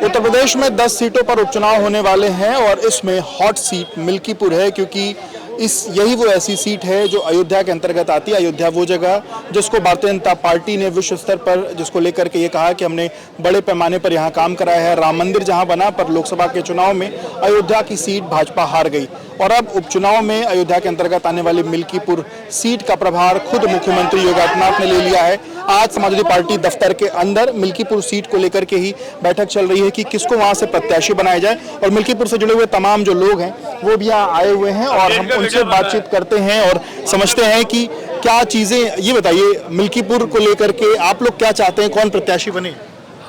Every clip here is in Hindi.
उत्तर प्रदेश में 10 सीटों पर उपचुनाव होने वाले हैं और इसमें हॉट सीट मिल्कीपुर है, क्योंकि यही वो ऐसी सीट है जो अयोध्या के अंतर्गत आती है। अयोध्या वो जगह जिसको भारतीय जनता पार्टी ने विश्व स्तर पर जिसको लेकर के ये कहा कि हमने बड़े पैमाने पर यहाँ काम कराया है। राम मंदिर जहाँ बना, पर लोकसभा के चुनाव में अयोध्या की सीट भाजपा हार गई और अब उपचुनाव में अयोध्या के अंतर्गत आने वाली मिल्कीपुर सीट का प्रभार खुद मुख्यमंत्री योगी आदित्यनाथ ने ले लिया है। आज समाजवादी पार्टी दफ्तर के अंदर मिल्कीपुर सीट को लेकर के ही बैठक चल रही है कि किसको वहां से प्रत्याशी बनाया जाए, और मिल्कीपुर से जुड़े हुए तमाम जो लोग हैं वो भी यहाँ आए हुए हैं और हम उनसे बातचीत करते हैं और समझते हैं कि क्या चीजें। ये बताइए, मिल्कीपुर को लेकर के आप लोग क्या चाहते हैं, कौन प्रत्याशी बने?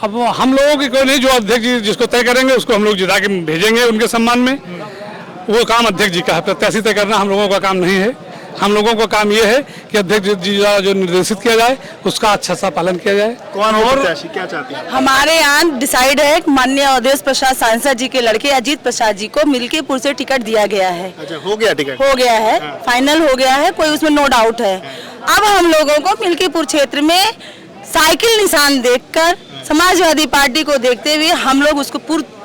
अब हम लोगों की कोई नहीं, जो अध्यक्ष जी जिसको तय करेंगे उसको हम लोग जिता के भेजेंगे उनके सम्मान में। वो काम अध्यक्ष जी का है, प्रत्याशी तय करना हम लोगों का काम नहीं है। हम लोगों का काम ये है कि अध्यक्ष जी द्वारा जो निर्देशित किया जाए उसका अच्छा सा पालन किया जाए। कौन हो प्रत्याशी, क्या चाहते हैं? हमारे यहाँ डिसाइड है, माननीय अवधेश प्रसाद सांसद जी के लड़के अजीत प्रसाद जी को मिल्कीपुर से टिकट दिया गया है। अच्छा, हो गया टिकट? हो गया है, फाइनल हो गया है, कोई उसमें नो डाउट है। अब हम लोगों को मिल्कीपुर क्षेत्र में साइकिल निशान देखकर, समाजवादी पार्टी को देखते हुए हम लोग उसको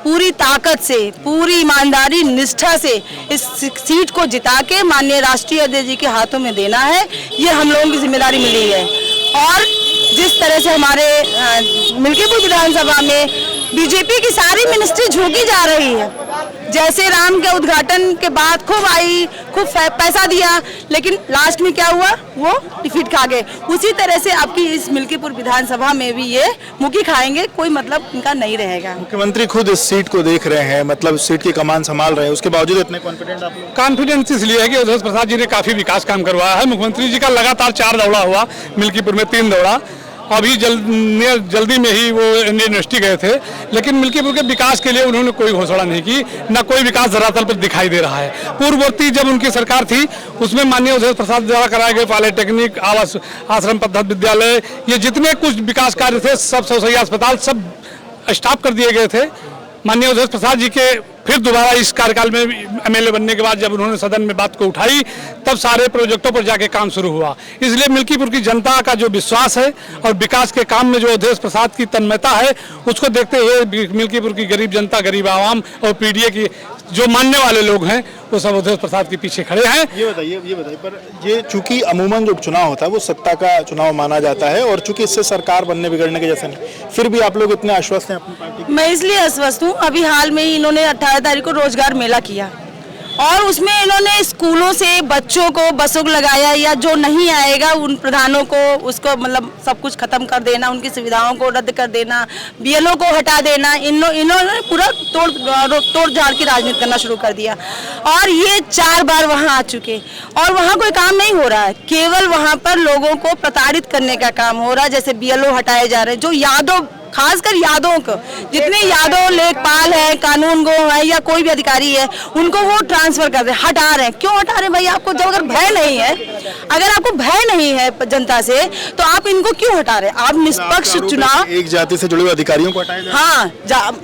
पूरी ताकत से, पूरी ईमानदारी निष्ठा से इस सीट को जिता के माननीय राष्ट्रीय अध्यक्ष जी के हाथों में देना है। ये हम लोगों की जिम्मेदारी मिली है। और जिस तरह से हमारे मिल्कीपुर विधानसभा में बीजेपी की सारी मिनिस्ट्री झोंकी जा रही है, जैसे राम के उद्घाटन के बाद खूब आई, खूब पैसा दिया, लेकिन लास्ट में क्या हुआ, वो डिफीट खा गए। उसी तरह से आपकी इस मिल्कीपुर विधानसभा में भी ये मुखी खाएंगे, कोई मतलब इनका नहीं रहेगा। मुख्यमंत्री खुद इस सीट को देख रहे हैं, मतलब सीट की कमान संभाल रहे हैं, उसके बावजूद इतने कॉन्फिडेंट आप लोग? कॉन्फिडेंस इसलिए है कि अवधेश प्रसाद जी ने काफी विकास काम करवाया है। मुख्यमंत्री जी का लगातार 4 दौरा हुआ, मिल्कीपुर में 3 दौरा, अभी जल्दी में ही वो यूनिवर्सिटी गए थे, लेकिन मिल्कीपुर के विकास के लिए उन्होंने कोई घोषणा नहीं की, न कोई विकास धरातल पर दिखाई दे रहा है। पूर्ववर्ती जब उनकी सरकार थी उसमें माननीय अवधेश प्रसाद द्वारा कराए गए पॉलिटेक्निक, आवास, आश्रम पद्धति विद्यालय, ये जितने कुछ विकास कार्य थे, सब सौसैया अस्पताल सब स्टॉप कर दिए गए थे। माननीय अवधेश प्रसाद जी के फिर दोबारा इस कार्यकाल में एमएलए बनने के बाद जब उन्होंने सदन में बात को उठाई, तब सारे प्रोजेक्टों पर जाके काम शुरू हुआ। इसलिए मिल्कीपुर की जनता का जो विश्वास है और विकास के काम में जो अवधेश प्रसाद की तन्मयता है, उसको देखते हुए मिल्कीपुर की गरीब जनता, गरीब आवाम और पीडीए की जो मानने वाले लोग हैं वो सब अवधेश प्रसाद के पीछे खड़े हैं। ये बताइए पर ये चूंकि अमूमन जो चुनाव होता है वो सत्ता का चुनाव माना जाता है, और चूंकि इससे सरकार बनने बिगड़ने के जैसा नहीं, फिर भी आप लोग इतने आश्वस्त हैं अपनी पार्टी? मैं इसलिए आश्वस्त हूँ, अभी हाल में ही इन्होंने 18 तारीख को रोजगार मेला किया और उसमें इन्होंने स्कूलों से बच्चों को बसों लगाया, या जो नहीं आएगा उन प्रधानों को उसको मतलब सब कुछ खत्म कर देना, उनकी सुविधाओं को रद्द कर देना, बीएलओ को हटा देना। इन्होंने पूरा तोड़ झाड़ की राजनीति करना शुरू कर दिया और ये 4 बार वहां आ चुके और वहां कोई काम नहीं हो रहा है, केवल वहां पर लोगों को प्रताड़ित करने का काम हो रहा है। जैसे बीएलओ हटाए जा रहे हैं, जो यादव, खासकर यादवों को, जितने यादव लेखपाल है, कानून गो है या कोई भी अधिकारी है, उनको वो ट्रांसफर कर रहे हैं, हटा रहे हैं। क्यों हटा रहे हैं भाई? आपको जब अगर भय नहीं है, अगर आपको भय नहीं है जनता से, तो आप इनको क्यों हटा रहे हैं? आप निष्पक्ष चुनाव, एक जाति से जुड़े हुए अधिकारियों को हटाए? हाँ,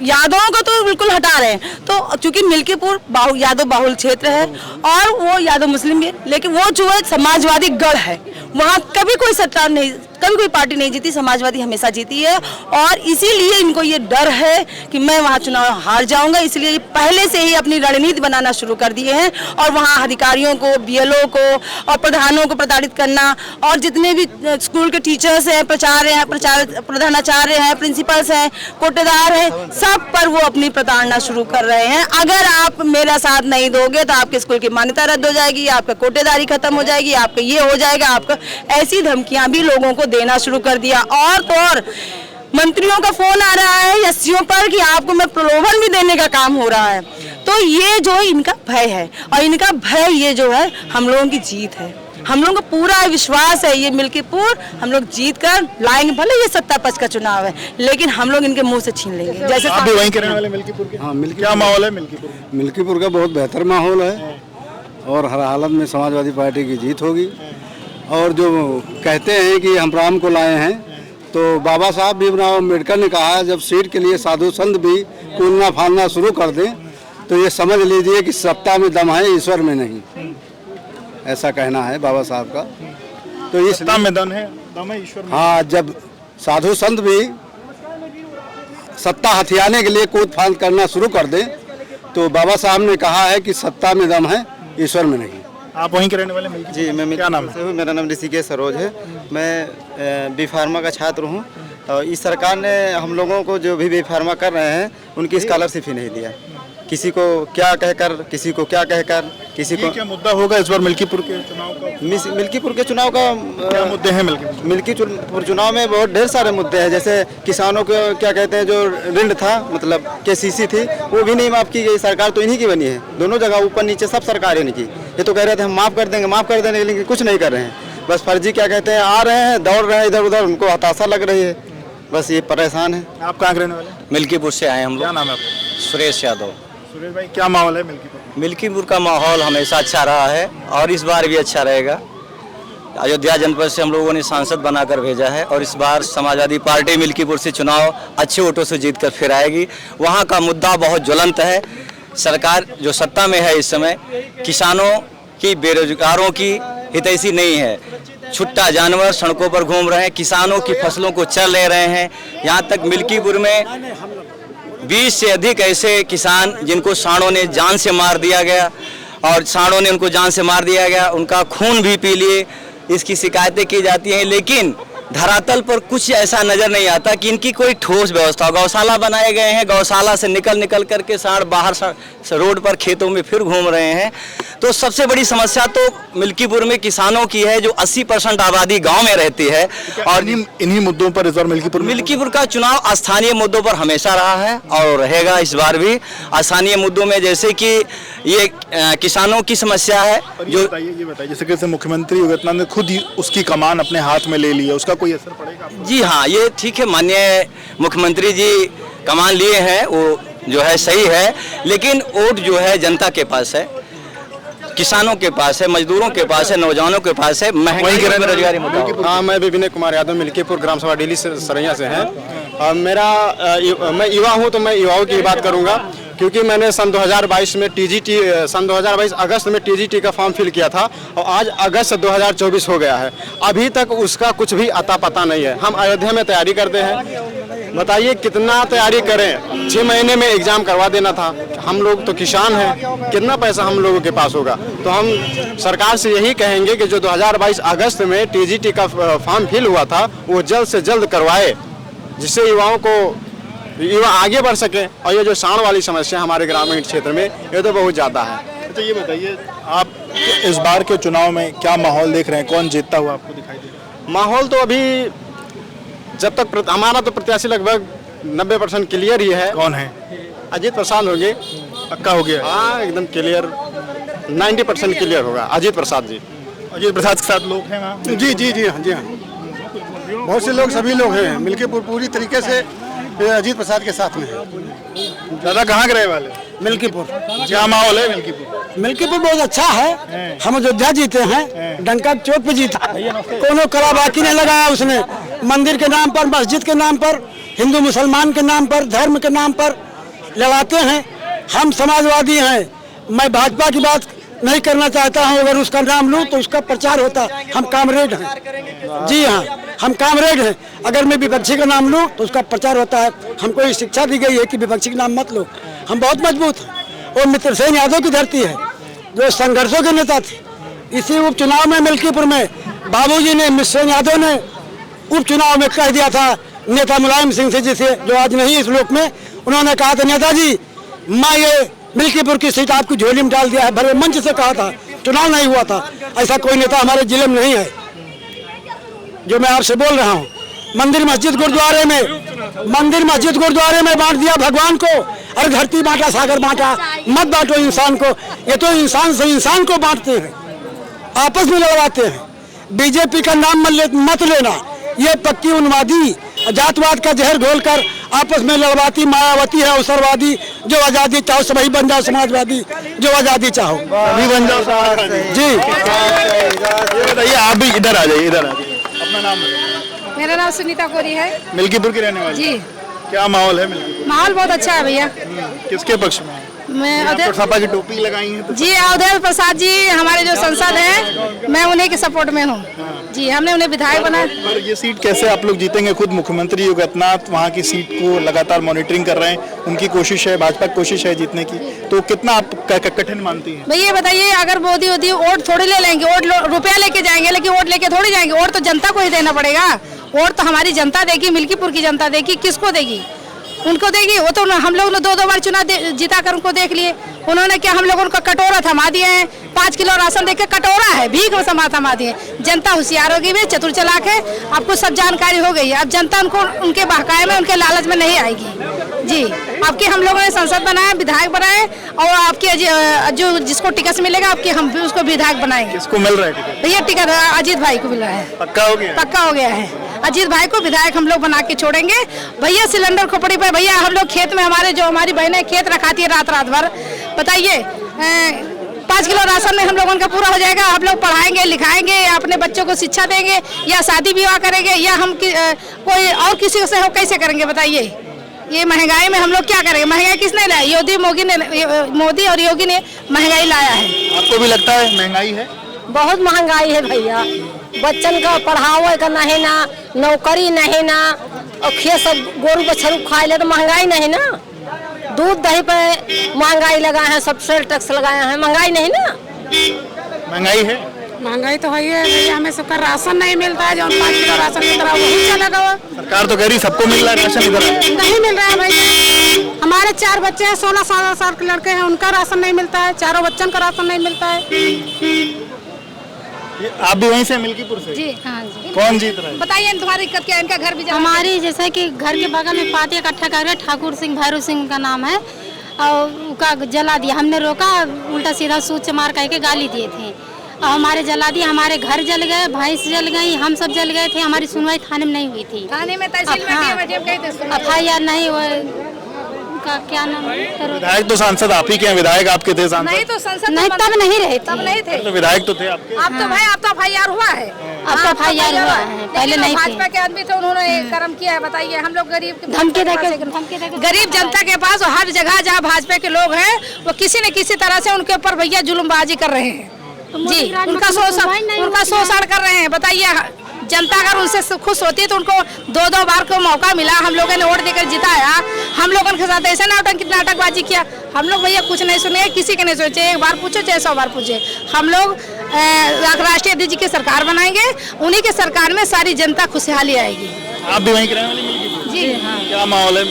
यादवों को तो बिल्कुल हटा रहे हैं। तो चूंकि मिल्कीपुर यादव बाहुल क्षेत्र है और वो यादव मुस्लिम भी, लेकिन वो जो है समाजवादी गढ़ है, वहाँ कभी कोई सरकार नहीं, कभी कोई पार्टी नहीं जीती, समाजवादी हमेशा जीती है। और इसीलिए इनको ये डर है कि मैं वहाँ चुनाव हार जाऊंगा, इसलिए पहले से ही अपनी रणनीति बनाना शुरू कर दिए हैं और वहाँ अधिकारियों को, बीएलओ को और प्रधानों को प्रताड़ित करना, और जितने भी स्कूल के टीचर्स हैं, प्रधानाचार्य हैं, प्रिंसिपल्स हैं, कोटेदार हैं, सब पर वो अपनी प्रताड़ना शुरू कर रहे हैं। अगर आप मेरा साथ नहीं दोगे तो आपके स्कूल की मान्यता रद्द हो जाएगी, आपका कोटेदारी खत्म हो जाएगी, आपका ये हो जाएगा, आपका, ऐसी धमकियां भी लोगों को देना शुरू कर दिया। और तो और मंत्रियों का फोन आ रहा है एससीओ पर कि आपको मैं प्रलोभन भी देने का काम हो रहा है। तो ये जो इनका भय है, और इनका भय ये जो है हम लोगों की जीत है। हम लोगों को पूरा विश्वास है ये मिल्कीपुर हम लोग जीत कर लाएंगे। भले ये सत्ता पक्ष का चुनाव है, लेकिन हम लोग इनके मुंह से छीन लेंगे। जैसे आप भी वहीं के रहने वाले मिल्कीपुर के? हाँ, क्या माहौल है मिल्कीपुर? मिल्कीपुर का बहुत बेहतर माहौल है और हर हालत में समाजवादी पार्टी की जीत होगी। और जो कहते हैं कि हम राम को लाए हैं, तो बाबा साहब भीमराव अम्बेडकर ने कहा जब सीट के लिए साधु संत भी कूदना फाड़ना शुरू कर दें तो ये समझ लीजिए कि सत्ता में दम है, ईश्वर में नहीं। ऐसा कहना है बाबा साहब का। तो इस सत्ता में दम है, ईश्वर में। हाँ, जब साधु संत भी सत्ता हथियाने के लिए कूद फांद करना शुरू कर दें, तो बाबा साहब ने कहा है कि सत्ता में दम है, ईश्वर में नहीं। आप वहीं के रहने वाले मिल्की? जी, मैं क्या नाम है? मेरा नाम ऋषिकेश सरोज है। मैं बी फार्मा का छात्र हूँ। और इस सरकार ने हम लोगों को जो भी बी फार्मा कर रहे हैं उनकी स्कॉलरशिप ही नहीं दिया। किसी को क्या कहकर, किसी को क्या कहकर, किसी को क्या मुद्दा होगा इस बार मिल्कीपुर के चुनाव का? मिल्कीपुर के चुनाव का क्या मुद्दे हैं मिल्कीपुर चुनाव में बहुत ढेर सारे मुद्दे हैं। जैसे किसानों को क्या कहते हैं, जो ऋण था, मतलब KCC थी, वो भी नहीं माफ़ की गई। सरकार तो इन्हीं की बनी है, दोनों जगह ऊपर नीचे सब सरकार इन्हीं की। ये तो कह रहे थे हम माफ़ कर देंगे, लेकिन कुछ नहीं कर रहे हैं। बस फर्जी क्या कहते हैं, आ रहे हैं, दौड़ रहे हैं इधर उधर, उनको हताशा लग रही है, बस ये परेशान है। आप कहाँ के रहने वाले? मिल्कीपुर से आए हम लोग। क्या नाम है आपका? सुरेश यादव। सुरेश भाई, क्या माहौल है मिल्कीपुर? मिल्कीपुर का माहौल हमेशा अच्छा रहा है और इस बार भी अच्छा रहेगा। अयोध्या जनपद से हम लोगों ने सांसद बनाकर भेजा है और इस बार समाजवादी पार्टी मिल्कीपुर से चुनाव अच्छे वोटों से जीतकर फिर आएगी। वहाँ का मुद्दा बहुत ज्वलंत है। सरकार जो सत्ता में है इस समय, किसानों की, बेरोजगारों की हितैषी नहीं है। छुट्टा जानवर सड़कों पर घूम रहे हैं, किसानों की फसलों को चल ले रहे हैं। यहाँ तक मिल्कीपुर में 20 से अधिक ऐसे किसान जिनको सांडों ने जान से मार दिया गया और सांडों ने उनको जान से मार दिया गया, उनका खून भी पी लिए, इसकी शिकायतें की जाती हैं। लेकिन धरातल पर कुछ ऐसा नज़र नहीं आता कि इनकी कोई ठोस व्यवस्था हो। गौशाला बनाए गए हैं, गौशाला से निकल करके सांड बाहर रोड पर खेतों में फिर घूम रहे हैं। तो सबसे बड़ी समस्या तो मिल्कीपुर में किसानों की है, जो 80% आबादी गांव में रहती है। और इन्हीं मुद्दों पर इस बार मिल्कीपुर का चुनाव स्थानीय मुद्दों पर हमेशा रहा है और रहेगा इस बार भी। स्थानीय मुद्दों में जैसे कि ये किसानों की समस्या है। जो ये बताइए, जैसे कि मुख्यमंत्री योगी आदित्यनाथ ने खुद ही उसकी कमान अपने हाथ में ले ली है, उसका कोई असर पड़ेगा? जी हाँ, ये ठीक है, माननीय मुख्यमंत्री जी कमान लिए हैं, वो जो है सही है। लेकिन वोट जो है जनता के पास है, किसानों के पास है, मजदूरों के पास है, नौजवानों के पास है, महंगाई बेरोजगारी मुद्दा। हाँ, मैं विनय कुमार यादव मिल्कीपुर ग्राम सभा डेली सरैया से हैं। और मैं युवा हूँ, तो मैं युवाओं की बात करूँगा, क्योंकि मैंने सन 2022 में सन 2022 अगस्त में TGT का फॉर्म फिल किया था और आज अगस्त 2024 हो गया है, अभी तक उसका कुछ भी अता पता नहीं है। हम अयोध्या में तैयारी करते हैं, बताइए कितना तैयारी करें? 6 महीने में एग्जाम करवा देना था। हम लोग तो किसान हैं, कितना पैसा हम लोगों के पास होगा? तो हम सरकार से यही कहेंगे कि जो 2022 अगस्त में TGT का फॉर्म फिल हुआ था वो जल्द से जल्द करवाए, जिससे युवा आगे बढ़ सके। और ये जो सांड वाली समस्या हमारे ग्रामीण क्षेत्र में, ये तो बहुत ज़्यादा है। अच्छा, ये बताइए, आप इस बार के चुनाव में क्या माहौल देख रहे हैं? कौन जीतता हुआ आपको दिखाई दे रहा है? माहौल तो अभी जब तक हमारा तो प्रत्याशी लगभग 90% क्लियर ही है। कौन है? अजीत प्रसाद होंगे। पक्का हो गया? हाँ, एकदम क्लियर, 90% क्लियर होगा अजीत प्रसाद जी। अजीत प्रसाद के साथ लोग हैं वहाँ? जी हाँ, बहुत से लोग, सभी लोग हैं। मिल्कीपुर पूरी तरीके से अजीत प्रसाद के साथ में है। दादा, कहाँ के रहे वाले? मिल्कीपुर। क्या माहौल है मिल्कीपुर? मिल्कीपुर बहुत अच्छा है। हम अयोध्या जीते हैं, डंका चौक पे जीता, कोनो कला बाकी नहीं लगाया उसने। मंदिर के नाम पर, मस्जिद के नाम पर, हिंदू मुसलमान के नाम पर, धर्म के नाम पर लड़ाते हैं। हम समाजवादी हैं, मैं भाजपा की बात नहीं करना चाहता हूं। अगर उसका नाम लूं तो उसका प्रचार होता। हम कामरेड हैं, जी हाँ, हम कामरेड हैं। अगर मैं विपक्षी का नाम लूं तो उसका प्रचार होता है। हमको ये शिक्षा दी गई है कि विपक्षी का नाम मत लो। हम बहुत मजबूत हैं। और मित्रसेन यादव की धरती है, जो संघर्षों के नेता थे। इसी उपचुनाव में मिल्कीपुर में बाबूजी ने, मित्रसेन यादव ने उपचुनाव में कह दिया था नेता मुलायम सिंह से, जिसे जो आज नहीं इस लोक में, उन्होंने कहा था नेताजी, मैं ये मिल्कीपुर की सीट आपकी झोली में डाल दिया है। भरे मंच से कहा था, चुनाव नहीं हुआ था। ऐसा कोई नेता हमारे जिले में नहीं है। जो मैं आपसे बोल रहा हूँ, मंदिर मस्जिद गुरुद्वारे में बांट दिया भगवान को। अरे धरती बांटा, सागर बांटा, मत बांटो इंसान को। ये तो इंसान से इंसान को बांटते हैं, आपस में लड़वाते हैं। बीजेपी का नाम मत लेना, ये पक्की उन्मादी जातवाद का जहर घोलकर आपस में लड़वाती मायावती है अवसरवादी। जो आज़ादी चाहो सभी बन जाओ समाजवादी, जो आज़ादी चाहो अभी बन जाओ समाजवादी। जी। ये बताइए, आप भी इधर आ जाइए, इधर आ जाइए। अपना नाम बताइए। मेरा नाम सुनीता कोरी है। मिल्कीपुर की रहने वाली? जी। क्या माहौल है मिल्कीपुर? माहौल बहुत अच्छा है भैया। किसके पक्ष में? मैं आप तो सपा की टोपी लगाई है तो जी अवधेश प्रसाद जी हमारे जो सांसद हैं, मैं उन्हीं के सपोर्ट में हूँ जी। हमने उन्हें विधायक बनाया। पर ये सीट कैसे आप लोग जीतेंगे? खुद मुख्यमंत्री योगी आदित्यनाथ वहाँ की सीट को लगातार मॉनिटरिंग कर रहे हैं, उनकी कोशिश है, भाजपा की कोशिश है जीतने की, तो कितना आप कठिन मानती हैं? भैया बताइए, अगर मोदी वोट थोड़ी ले लेंगे, वोट रुपया लेके जाएंगे, लेकिन वोट लेके थोड़ी जाएंगे। वोट तो जनता को ही देना पड़ेगा। वोट तो हमारी जनता देगी, मिल्कीपुर की जनता देगी। किसको देगी? उनको देगी। वो तो हम लोग ने 2-2 बार चुनाव जीता कर उनको देख लिए। उन्होंने क्या हम लोगों का कटोरा थमा दिए हैं, 5 किलो राशन देके कटोरा है, भीख में थमा दिए। जनता होशियार होगी भी, चतुर चालाक है, आपको सब जानकारी हो गई है। अब जनता उनको उनके बहकाए में, उनके लालच में नहीं आएगी जी। आपके हम लोगों ने संसद बनाया, विधायक बनाए, और आपके जो जिसको टिकट मिलेगा आपके हम भी उसको विधायक बनाएंगे। किसको मिल रहा है टिकट? भैया टिकट अजीत भाई को मिला है। पक्का हो गया? पक्का हो गया है। अजीत भाई को विधायक हम लोग बना के छोड़ेंगे। भैया सिलेंडर खोपड़ी पे, भैया हम लोग खेत में, हमारे जो हमारी बहनें खेत रखाती है रात भर, बताइए 5 किलो राशन में हम लोगों का पूरा हो जाएगा। हम लोग पढ़ाएंगे, लिखाएंगे, अपने बच्चों को शिक्षा देंगे, या शादी विवाह करेंगे, या हम कोई और किसी से कैसे करेंगे? बताइए, ये महंगाई में हम लोग क्या करेंगे? महंगाई किसने लाया? मोदी और योगी ने महंगाई लाया है। आपको भी लगता है महंगाई है? बहुत महंगाई है भैया। बच्चन का पढ़ावे का नहीं ना, नौकरी नहीं ना, और खेत सब गोरू बछरू खाए ले तो महंगाई नहीं ना। दूध दही पे महंगाई लगाए हैं, सब सेल टैक्स लगाए हैं, महंगाई नहीं ना। महंगाई है? महंगाई तो है भैया। हमें सबका राशन नहीं मिलता है, जो 5 किलो राशन मिल रहा है वही चलेगा। सरकार तो कह रही सबको मिल रहा है राशन, इधर नहीं मिल रहा है भैया। हमारे 4 बच्चे हैं, 16 साल के लड़के हैं, उनका राशन नहीं मिलता है। चारों बच्चन का राशन नहीं मिलता है। आप भी वहीं से मिल्कीपुर से? जी हाँ जी। कौन जीत रहा है? बताइए तुम्हारी दिक्कत क्या है? इनका घर भी हमारी जैसे कि घर के बगल में पाती इकट्ठा कर रहे, ठाकुर सिंह, भैरू सिंह का नाम है, और उनका जला दिया। हमने रोका, उल्टा सीधा सूच मार करके गाली दिए थे, और हमारे जला दिया। हमारे घर जल गए, भैंस जल गई, हम सब जल गए थे। हमारी सुनवाई थाने में नहीं हुई थी। थाने में तहसील में FIR नहीं हुआ। का क्या नाम है? विधायक तो सांसद आप ही के हैं, विधायक आपके थे सांसद? नहीं तो संसद नहीं, तब नहीं रहे थे। तब नहीं थे तो विधायक तो थे आपके। आप तो भाई, आप तो FIR हुआ है। अब तो FIR हुआ है, पहले नहीं थे। भाजपा के आदमी थे, उन्होंने कर्म किया है। बताइए, हम लोग गरीब धमकी गरीब जनता के पास, और हर जगह जहाँ भाजपा के लोग हैं, वो किसी न किसी तरह से उनके ऊपर भैया जुल्मबाजी कर रहे हैं जी। उनका शोषण कर रहे हैं। बताइए, जनता अगर उनसे खुश होती है तो उनको 2-2 बार को मौका मिला, हम लोगों ने वोट देकर जिताया। हम लोगों के साथ ऐसे नाटकबाजी किया। हम लोग भैया कुछ नहीं सुने, किसी के नहीं सोचे। 1 बार पूछो चाहे 100 बार पूछे। हम लोग राष्ट्रीय अध्यक्ष की सरकार बनाएंगे, उन्हीं की सरकार में सारी जनता खुशहाली आएगी। आप भी वहीं के रहने वाली मिल्कीपुर? जी हाँ। क्या माहौल है?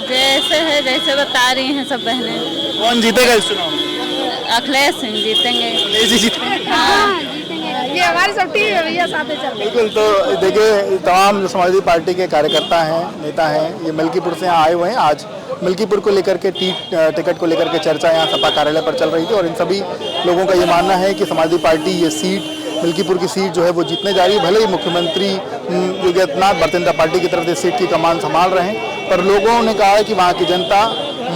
जैसे है वैसे बता रही हैं सब बहनें। कौन जीतेगा इस चुनाव में? अखिलेश सिंह जीतेंगे। ये हमारी सब टीम है भैया, साथ चल। बिल्कुल। तो देखिए, तमाम जो समाजवादी पार्टी के कार्यकर्ता हैं, नेता हैं, ये मिल्कीपुर से यहाँ आए हुए हैं। आज मिल्कीपुर को लेकर के टिकट को लेकर के चर्चा यहाँ सपा कार्यालय पर चल रही थी, और इन सभी लोगों का ये मानना है कि समाजवादी पार्टी ये सीट, मिल्कीपुर की सीट जो है वो जीतने जा रही है। भले ही मुख्यमंत्री योगी आदित्यनाथ भारतीय जनता पार्टी की तरफ से सीट की कमान संभाल रहे हैं, पर लोगों ने कहा है कि वहाँ की जनता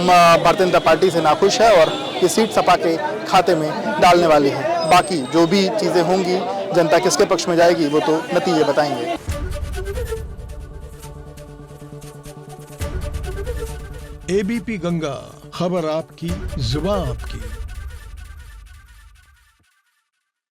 भारतीय जनता पार्टी से नाखुश है, और ये सीट सपा के खाते में डालने वाली है। बाकी जो भी चीज़ें होंगी, जनता किसके पक्ष में जाएगी, वो तो नतीजे बताएंगे। ABP गंगा, खबर आपकी, जुबान आपकी।